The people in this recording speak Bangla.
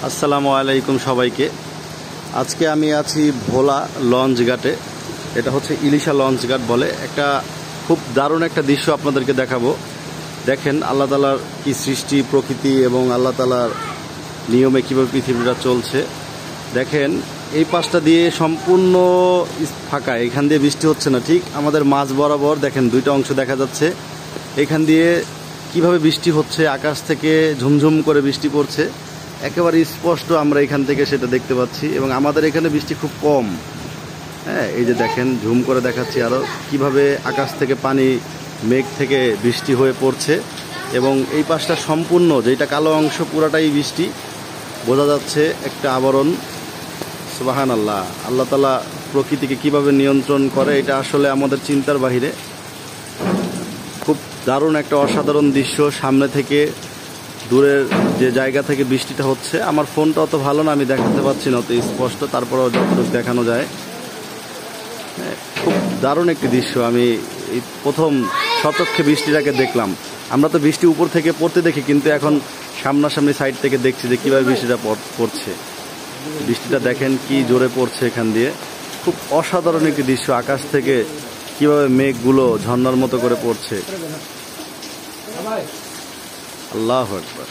আসসালামু আলাইকুম সবাইকে। আজকে আমি আছি ভোলা লঞ্চ ঘাটে। এটা হচ্ছে ইলিশা লঞ্চ ঘাট বলে। একটা খুব দারুণ একটা দৃশ্য আপনাদেরকে দেখাবো। দেখেন আল্লাহ তাআলার কি সৃষ্টি, প্রকৃতি এবং আল্লাহ তাআলার নিয়মে কীভাবে পৃথিবীটা চলছে। দেখেন এই পাশটা দিয়ে সম্পূর্ণ ফাঁকা, এখান দিয়ে বৃষ্টি হচ্ছে না। ঠিক আমাদের মাঝ বরাবর দেখেন দুইটা অংশ দেখা যাচ্ছে। এখান দিয়ে কিভাবে বৃষ্টি হচ্ছে, আকাশ থেকে ঝুমঝুম করে বৃষ্টি পড়ছে, একেবারে স্পষ্ট আমরা এখান থেকে সেটা দেখতে পাচ্ছি। এবং আমাদের এখানে বৃষ্টি খুব কম। হ্যাঁ, এই যে দেখেন ঝুম করে দেখাচ্ছি আরও কিভাবে আকাশ থেকে পানি মেঘ থেকে বৃষ্টি হয়ে পড়ছে। এবং এই পাশটা সম্পূর্ণ যেটা কালো অংশ পুরাটাই বৃষ্টি, বোঝা যাচ্ছে একটা আবরণ। সুবহানাল্লাহ, আল্লাহ তাআলা প্রকৃতিকে কিভাবে নিয়ন্ত্রণ করে এটা আসলে আমাদের চিন্তার বাহিরে। খুব দারুণ একটা অসাধারণ দৃশ্য। সামনে থেকে দূরের যে জায়গা থেকে বৃষ্টিটা হচ্ছে, আমার ফোনটা অত ভালো না, আমি দেখাতে পাচ্ছি না অত স্পষ্ট, তারপরেও যতটুকু দেখানো যায়। খুব দারুণ একটি দৃশ্য। আমি এই প্রথম সচক্ষে বৃষ্টিটাকে দেখলাম। আমরা তো বৃষ্টি উপর থেকে পড়তে দেখি, কিন্তু এখন সামনাসামনি সাইড থেকে দেখছি যে কীভাবে বৃষ্টিটা পড়ছে। বৃষ্টিটা দেখেন কি জোরে পড়ছে এখান দিয়ে। খুব অসাধারণ একটি দৃশ্য। আকাশ থেকে কিভাবে মেঘগুলো ঝর্ণার মতো করে পড়ছে। আল্লাহু আকবার।